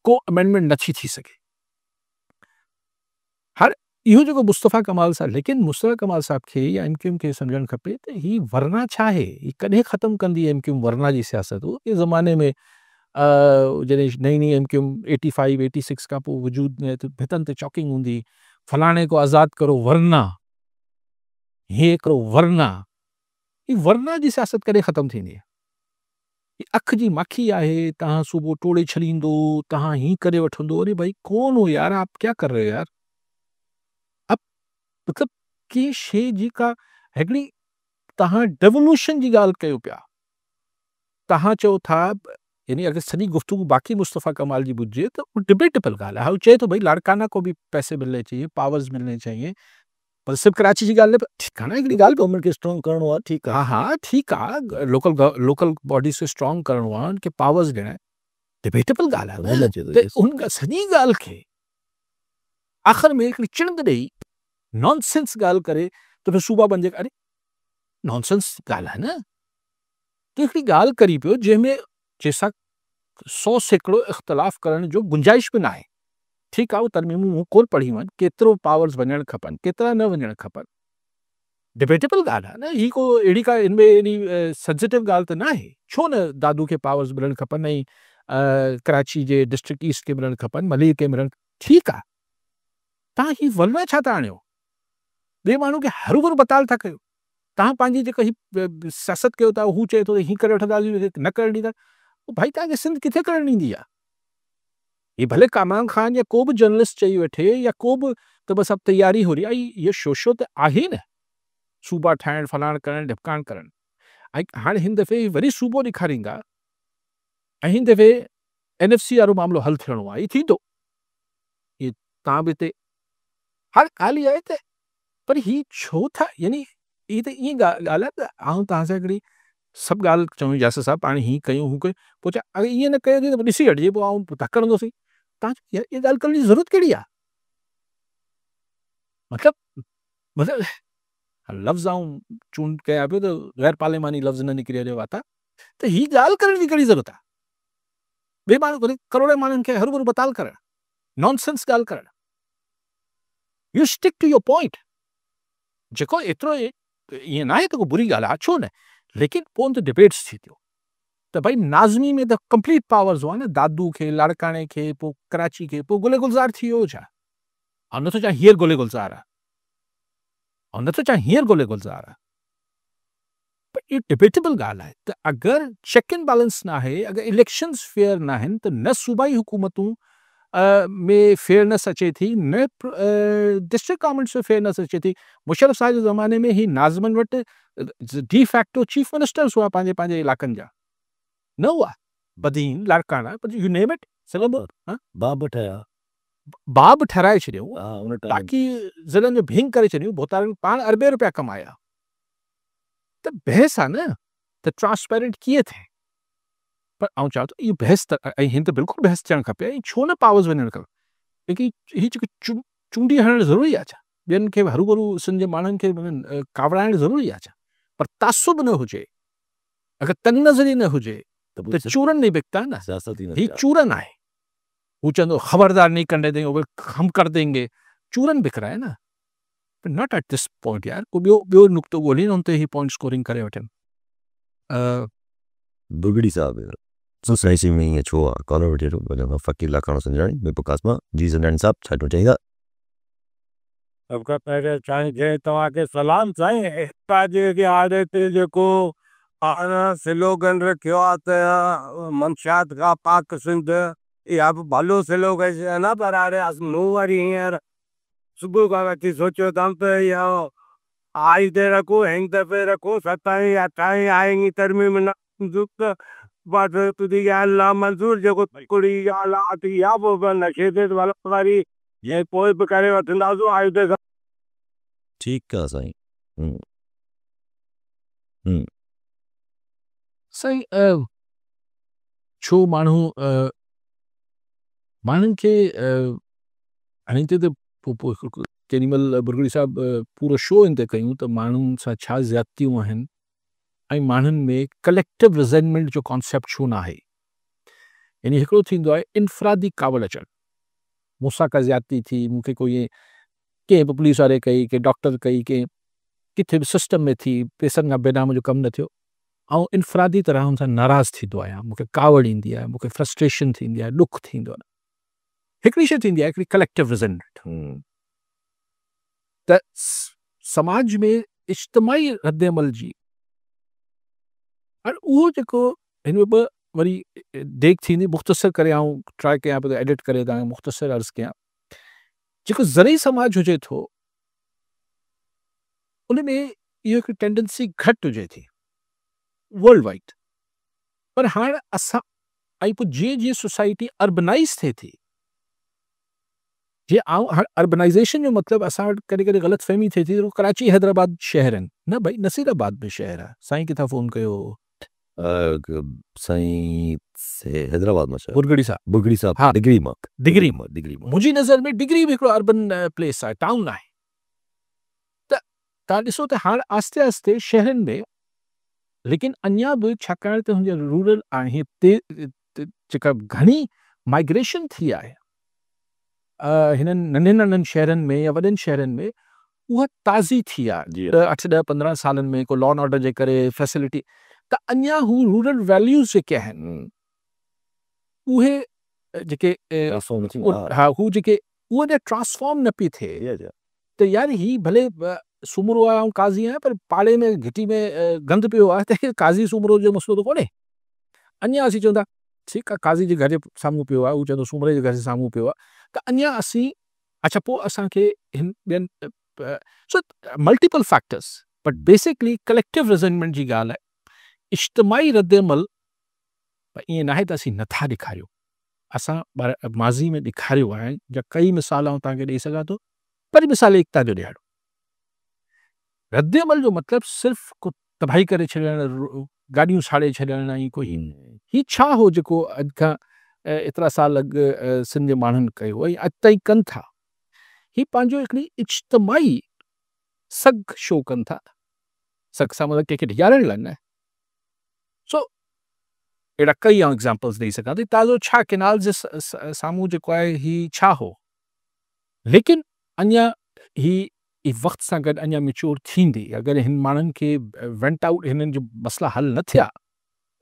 को अमेंडमेंट नथी थी सघे। हर इहो जेको मुस्तफ़ा कमाल साहब, लेकिन मुस्तफ़ा कमाल साहब खे या MKM खे सम्झणु खपे त ही वरना छा आहे, ही कॾहिं ख़तमु कंदी MKM वरना जी सियासत। उहे ज़माने में जॾहिं नई नई MKM 85 86 खां पोइ वजूद में, त भितनि ते चॉकिंग हूंदी, फलाणे को आज़ादु करो वरना, हीअ हिकिड़ो वरना, ही वरना जी सियासत कॾहिं ख़तमु थींदी आहे। ही अख जी माखी आहे, तव्हां सूबो टोड़े छॾींदो, तव्हां हीअं करे वठंदो, अरे भाई कौन हो यार, आप क्या कर रहे हो यार। अब मतिलबु कंहिं शइ जी का हिकिड़ी तव्हां डेवोल्यूशन जी ॻाल्हि कयो पिया, तव्हां चओ था, यानी अगर सॼी गुफ्तगू बाक़ी मुस्तफ़ा कमाल जी ॿुधिजे तो डिबेटेबल ॻाल्हि आहे। हू चए थो भाई लाड़काना को भी पैसे मिलने चाहिए, पावर्स मिलने चाहिए, पर सिर्फ़ु कराची जी ॻाल्हि न, ठीकु आहे न, हिकिड़ी ॻाल्हि गवर्नमेंट खे स्ट्रॉन्ग करिणो आहे, ठीकु आहे, हाँ ठीकु आहे, लोकल बॉडीज़ खे स्ट्रॉन्ग करिणो आहे, उनखे पावर्स ॾियणा, डिबेटेबल ॻाल्हि आहे न। त उन सॼी ॻाल्हि खे आख़िर में हिकिड़ी चिड़ंद ॾेई नॉनसेंस ॻाल्हि करे त फिर सूबा बणिजे, अरे नॉनसेंस ॻाल्हि आहे न। त हिकिड़ी ॻाल्हि करी पियो जंहिंमें जंहिंसां 100 सैकड़ो इख़्तिलाफ़ करण जो गुंजाइश बि न आहे। ठीकु आहे, उहो तरमीमूं मूं कोन पढ़ी आहिनि, केतिरो पावर्स वञणु खपनि, केतिरा न वञणु खपनि, डिबेटेबल ॻाल्हि आहे न। ही को अहिड़ी का इनमें एॾी सेंसिटिव ॻाल्हि त न आहे। छो न दादू खे पावर्स मिलणु खपनि ऐं कराची जे डिस्ट्रिक्ट ईस्ट खे मिलणु खपनि, मलिक खे मिलणु, ठीकु आहे। तव्हां ही वरना छा था आणियो, ॿिए माण्हू खे हरू भरू बताल था कयो। तव्हां पंहिंजी जेका ही सियासत कयो था, हू चए थो हीअं करे वठंदासीं, न करणु ॾींदा, भाई तव्हांखे सिंध किथे करणु ॾींदी आहे। ये भले कामरान खान या को बि जर्नलिस्ट चई वठे या को बि, त बसि अब तयारी हो रही आहे, इहो शोशो त आहे न, सूबा ठाहिणु, फलाण करणु, ढिपकाण करणु। ऐं हाणे हिन दफ़े वरी सूबो ॾेखारींदा ऐं हिन दफ़े NFC वारो मामिलो हल थियणो आहे, इहो थींदो, इहे तव्हां बि हिते हर ॻाल्हि आहे त, पर ही छो था, यानी ही त ईअं ॻाल्हि आहे त आऊं तव्हां सां हिकिड़ी सभु ॻाल्हि चऊं यासिर साहब पाण हीअं कयूं, हू कयूं, पोइ छा अगरि ईअं न कयो त ॾिसी हटिजे, पोइ आऊं धक हणंदोसीं। तव्हां इहा ॻाल्हि करण जी ज़रूरत कहिड़ी आहे। मतिलबु लफ़्ज़ आऊं चूंड कयां पियो त ग़ैर पार्लिमानी लफ़्ज़ न निकिरी रहियो आहे, त ही ॻाल्हि करण जी कहिड़ी ज़रूरत आहे। ॿिए माण्हू वरी करोड़े माण्हुनि खे हरू भरू बताल करणु, नॉनसेंस ॻाल्हि करणु। You stick to your point. जेको एतिरो ईअं न आहे त को बुरी ॻाल्हि आहे, छो न, लेकिन पोइ त डिबेट्स थी थियो त भाई नाज़मी में त कंप्लीट पावर्स हुआ न, दादू खे, लाड़काणे खे, पोइ कराची खे, पोइ गुले गुलज़ार थी वियो छा, ऐं नथो चाहे हींअर गुले गुलज़ार आहे, ऐं नथो चाहे हींअर गुले गुलज़ार आहे, पर इहो डिबेटेबल ॻाल्हि आहे त अगरि चेक एंड बैलेंस न आहे, अगरि इलेक्शन्स फेयर न आहिनि, त न सूबाई हुकूमतूं में फेयरनेस अचे थी, न डिस्ट्रिक्ट गवर्नमेंट्स में फेयरनेस अचे थी। मुशर्रफ साहब जे ज़माने में ही नाज़मन वटि डी फैक्टो चीफ मिनिस्टर्स हुआ पंहिंजे पंहिंजे इलाइक़नि जा, न हुआ, Badin, Larkana, U name it, बाब ठहिया, बाब ठहिराए छॾियऊं, बाक़ी ज़िलनि जो भेंग करे छॾियूं, भोतारनि पाण अरबे रुपया कमाया। त बहस आहे न त ट्रांसपेरेंट कीअं थिए, पर आउं चवां थो इहो बहस त, ऐं हिन त बिल्कुलु बहस थियणु खपे, ऐं छो न पावर्स वञणु खपे, लेकिन हीअ जेको चूंडी हणणु ज़रूरी आहे छा, ॿियनि खे हरू भरू सिंध जे माण्हुनि खे कावड़ाइणु ज़रूरी आहे छा, पर तासुब न हुजे, अगरि तंग नज़री न हुजे त चूरन नहीं बिकता ना, ही चूरन आहे। वो चंदो खबरदार नहीं करने देंगे, वो हम कर देंगे, चूरन बिक रहा है ना, नॉट एट दिस पॉइंट यार, को ॿियो नुक़्तो ॻोल्ही न, उन ते ही पॉइंट स्कोरिंग करे वठनि। बुगड़ी साहब सोसाइटी में ये छो कॉलर जो बना फकीर लाखानो संजरानी में प्रकाश में जी जनरल साहब छाटो चाहिए अब का पहले चाहे जे तवा के सलाम चाहे ताजे के आदत जो को आना स्लोगन रखियो आते मनशात का पाक सिंध ये आप भालो स्लोग है ना पर आ रहे अस नो वारी यार सुबह का व्यक्ति सोचो दम पे या आई दे रखो हैंग दफे रखो सताई अठाई आएंगी तरमी में दुख बात तुझी या अल्लाह मंजूर जो कुड़ी या अल्लाह आती या वो नशे दे वाला वारी ये कोई बकरे वतंदाजो आयु दे ठीक है सही सही छो माण्हू माण्हुनि खे हाणे हिते त केॾी महिल बुरगड़ी साहब पूरो शो इन ते कयूं त माण्हुनि सां छा ज़्यादतियूं आहिनि ऐं माण्हुनि में कलेक्टिव रिज़ेंटमेंट जो कॉन्सेप्ट छो न आहे यानी हिकिड़ो थींदो आहे इनफरादी कावड़ अचणु मूंसां का ज़्यादती थी मूंखे कोई कंहिं बि पुलिस वारे कई कंहिं डॉक्टर कई कंहिं किथे बि सिस्टम में थी पैसनि खां बिना मुंहिंजो कमु न थियो ऐं इनफरादी तरह हुन सां नाराज़ थींदो आहियां मूंखे कावड़ ईंदी आहे मूंखे फ्रस्ट्रेशन थींदी आहे ॾुख थींदो आहे हिकिड़ी शइ थींदी आहे हिकिड़ी कलेक्टिव रिज़ेंटमेंट त समाज में इज्तमाही रद्दमल जी और उहो जेको हिन में ॿ वरी देख थींदी मुख़्तसर करे आऊं ट्राई कयां पियो एडिट करे तव्हांखे मुख़्तसर अर्ज़ु कयां जेको ज़रई समाज हुजे थो उन में इहो हिकु टेंडेंसी घटि हुजे थी वर्ल्ड वाइड पर हाणे असां ऐं पोइ जीअं जीअं सोसाइटी अर्बनाइज़ थिए थी जीअं हाणे अर्बनाइज़ेशन जो मतिलबु असां वटि कॾहिं कॾहिं ग़लतफ़हमी थिए थी कराची हैदराबाद शहर आहिनि न भई नसीराबाद में शहर आहे साईं किथां फ़ोन कयो साईं से हैदराबाद में बुरगड़ी साहब हाँ डिग्री मां मुंहिंजी नज़र में डिग्री भी हिकिड़ो अर्बन प्लेस आहे टाउन आहे त तव्हां ॾिसो त हाणे आस्ते आस्ते शहरनि में लेकिन अञा बि छाकाणि त हुनजा रूरल आहे हिते जेका घणी माइग्रेशन थी आहे हिननि नंढनि नंढनि शहरनि में या वॾनि शहरनि में उहा ताज़ी थी आहे 8-10-15 सालनि में को लॉ एंड ऑर्डर जे करे फैसिलिटी त अञा हू रूरल वैल्यूज़ जेके आहिनि उहे जेके हा हू जेके उहे अञा ट्रांसफॉर्म न पई थिए त यार ही भले सूमरो आहे ऐं काज़ी आहे पर पाड़े में घिटी में गंद पियो आहे त काज़ी सूमरो जो मसइलो त कोन्हे अञा असीं चवंदा ठीकु आहे काज़ी जे घर जे साम्हूं पियो आहे हू चवंदो सूमरे जे घर जे साम्हूं पियो आहे त अञा असीं अच्छा पोइ असांखे हिन ॿियनि सो multiple factors but basically collective resentment जी ॻाल्हि आहे इज्तमाही रद्दमल ईअं नाहे त असीं नथा ॾेखारियूं असां माज़ी में ॾेखारियो आहे जा कई मिसाल आऊं तव्हांखे ॾेई सघां थो पर मिसाल एकता जो ॾियारो रद्दमल जो मतिलबु सिर्फ़ु को तबाही करे छॾणु गाॾियूं साड़े छॾणु ऐं कोई ही छा हो जेको अॼु खां एतिरा साल अॻु सिंध जे माण्हुनि कयो ऐं अॼु ताईं कनि था ही पंहिंजो हिकिड़ी इज्तमाही सग शो कनि था सग सां मतिलबु कंहिंखे ॾियारण लाइ न सो अहिड़ा कई आऊं एग्ज़ाम्पल्स ॾेई सघां थी ताज़ो छा केनाल जे साम्हूं जेको आहे ही छा हो लेकिन अञा ही वक़्त सां गॾु अञा मेच्योर थींदी अगरि हिन माण्हुनि खे वेंट आउट हिननि जो मसइला हल न थिया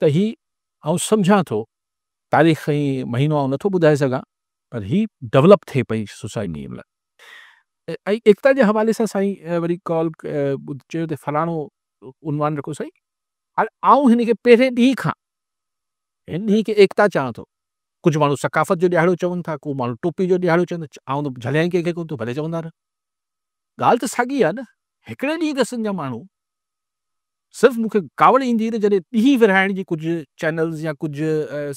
त ही आऊं सम्झां थो तारीख़ ऐं महीनो आऊं नथो ॿुधाए सघां पर ही डेवलप थिए पई सोसाइटी में ऐं एकता जे हवाले सां साईं वरी कॉल चयो त फलाणो उनवान रखो साईं हाणे आऊं हिन खे पहिरें ॾींहं खां हिन ॾींहं खे एकता चवां थो कुझु माण्हू सकाफ़त जो ॾियारो चवनि था को माण्हू टोपी जो ॾियारो चवनि था आऊं त झलिया कंहिंखे कोन थो भले चवंदा रह ॻाल्हि त साॻी आहे न हिकिड़े ॾींहुं त सिंध जा माण्हू सिर्फ़ु मूंखे कावड़ ईंदी त जॾहिं ॾींहुं विराइण जी कुझु चैनल्स या कुझु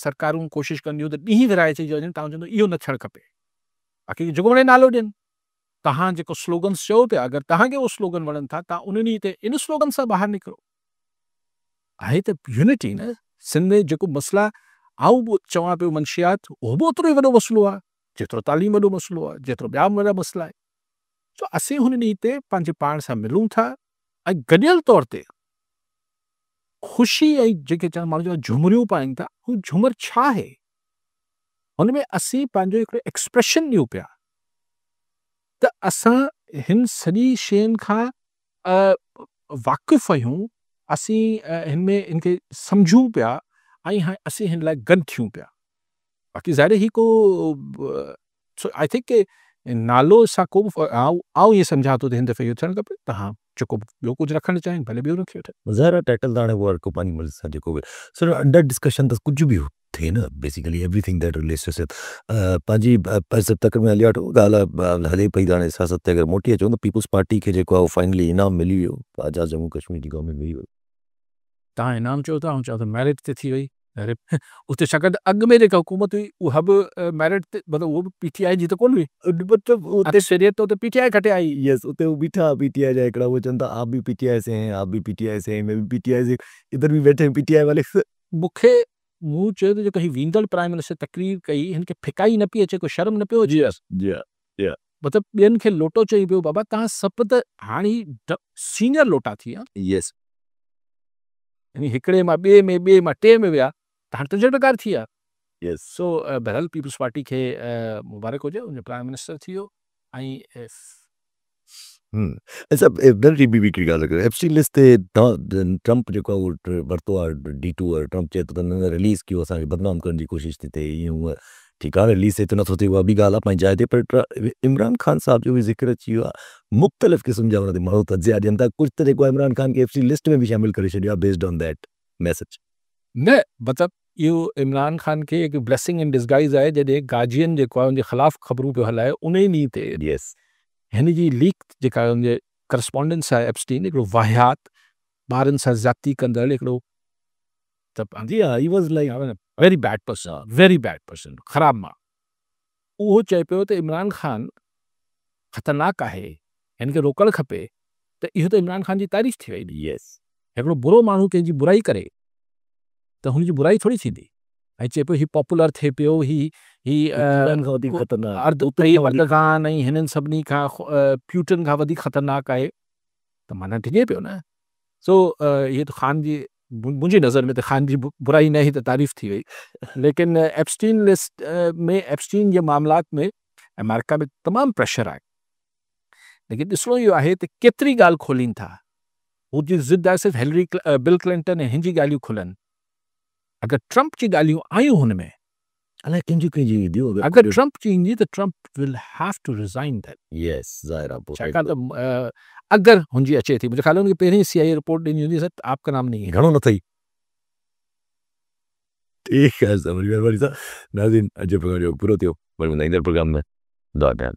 सरकारूं कोशिशि कंदियूं त ॾींहुं विराए चई वञनि तव्हां चवंदो इहो न थियणु खपे बाक़ी जुगमणे नालो ॾियनि तव्हां जेको स्लोगन्स चयो पिया अगरि तव्हांखे उहो स्लोगन वणनि था तव्हां उन ॾींहं ते इन स्लोगन सां ॿाहिरि निकिरो आहे त यूनिटी न सिंध में जेको मसइला आऊं चवां पियो मंशियात उहो बि ओतिरो ई वॾो मसइलो आहे जेतिरो तालीम वॾो मसइलो आहे जेतिरो ॿिया वॾा मसइला आहे सो असीं हुन ॾींहं ते पंहिंजे पाण सां मिलूं था ऐं गॾियल तौर ते ख़ुशी ऐं जेके चवनि माण्हू झुमरियूं पाइनि था हू झुमर छा आहे हुन में असीं पंहिंजो हिकिड़ो एक्सप्रेशन ॾियूं पिया त असां हिन सॼी शयुनि खां वाक़ुफ़ु आहियूं असीं हिन में हिनखे सम्झूं पिया ऐं हाणे असीं हिन लाइ गॾु थियूं पिया बाक़ी ज़ाहिर ही को सो आई थिंक के नालो सां को बि आउं ईअं सम्झा थो त हिन दफ़े इहो थियणु खपे तव्हां जेको ॿियो कुझु रखणु चाहिनि भले ॿियो रखियो थिए ज़ाहिर टाइटल हाणे वो को पंहिंजी मर्ज़ी सां जेको बि सर अंडर डिस्कशन त कुझु बि थिए न basically everything that relates to पंहिंजी तक में हली वठो ॻाल्हि हले पई त हाणे सियासत ते अगरि मोटी अचूं त पीपुल्स पार्टी खे जेको आहे फाइनली इनाम मिली वियो आज़ाद जम्मू कश्मीर जी गवर्नमेंट मिली वियो तव्हां इनाम चओ था ऐं चओ त मैरिट ते थी वई अरे उते छाकाणि त अॻु में जेका हुकूमत हुई उहा बि मैरिट ते मतिलबु उहो बि PTI जी त कोन हुई मतिलबु उते अक्सरियत उते PTI खटे आई यस उते वो बीठा PTI जा हिकिड़ा वो चवनि था आप भी PTI से हैं आप भी PTI से हैं मैं भी PTI से इधर भी बैठे हैं PTI वाले मूंखे मूं चयो त जेको ही वेंदड़ प्राइम मिनिस्टर तकरीर कई हिन खे फिकाई न पई अचे को शर्म न पियो अचे जी मतिलबु ॿियनि खे लोटो चई पियो बाबा तव्हां सभु त हाणे सीनियर लोटा थी विया यस यानी हिकिड़े मां ॿिए मां टे में विया त हाणे तजुर्बेकार थी विया यस सो बहरहाल पीपुल्स पार्टी खे मुबारक हुजे उनजो प्राइम मिनिस्टर थी वियो ऐं अच्छा वेरी ॿी हिकिड़ी ॻाल्हि कयो एप्स्टीन लिस्ट ते ट्रम्प जेको आहे उहो वरितो आहे D2 और ट्रम्प चए थो त न रिलीज़ कयो असांखे बदनाम करण जी कोशिशि थी थिए ईअं हूअं ठीकु आहे रिलीज़ थिए त नथो थिए उहा बि ॻाल्हि आहे पंहिंजी जाइ ते पर इमरान ख़ान साहिब जो बि ज़िक्र अची वियो आहे मुख़्तलिफ़ क़िस्म जा हुन ते माण्हू तजिया ॾियनि था कुझु त जेको आहे इमरान ख़ान खे एप्स्टीन लिस्ट में बि शामिलु करे छॾियो आहे बेस्ड ऑन दैट मैसेज न मतिलबु इहो इमरान ख़ान खे हिकु ब्लेसिंग इन डिस्गाइज़ आहे जॾहिं गार्जियन जेको आहे उनजे ख़िलाफ़ु ख़बरूं पियो हलाए उन ई ॾींहं ते यस हिन जी लीक जेका आहे उनजे करस्पॉन्डेंस आहे एप्स्टीन हिकिड़ो वाहियात ॿारनि सां ज़्यादती कंदड़ हिकिड़ो त जी हा he was like very bed person ख़राबु मां उहो चए पियो त इमरान ख़ान ख़तरनाक आहे हिन खे रोकणु खपे त इहो त इमरान ख़ान जी तारीफ़ थी वई यस हिकिड़ो बुरो माण्हू कंहिंजी बुराई करे त हुनजी बुराई थोरी थींदी ऐं चए पियो हीउ पॉपुलर थिए पियो अर्दगान ऐं हिननि सभिनी खां प्यूटन खां वधीक ख़तरनाक आहे त माना डिॼे पियो न सो इहे त ख़ान जी मुंहिंजी नज़र में त ख़ान जी बुराई न ई त तारीफ़ थी वई लेकिन एप्स्टीन लिस्ट में एप्स्टीन जे मामलात में अमेरिका में तमामु प्रेशर आहे लेकिन ॾिसणो इहो आहे त केतिरी ॻाल्हि खोलीनि था हू जी ज़िद आहे सिर्फ़ु बिल क्लिंटन ऐं हिन जी ॻाल्हियूं खुलनि अगरि ट्रम्प जी ॻाल्हियूं आयूं हुन में अलाए कंहिंजी दियो अगरि ट्रम्प जी ईंदी त Trump will have to resign that yes ज़ाहिर आहे छाकाणि त अगरि हुनजी अचे थी मुंहिंजे ख़्याल में हुनखे पहिरीं CIA रिपोर्ट ॾिनी हूंदी सर आपका नाम नहीं है घणो न अथई ठीकु आहे महिरबानी सां नाज़रीन अॼु प्रोग्राम जो पूरो थियो वरी ईंदड़ प्रोग्राम में दुआ कयां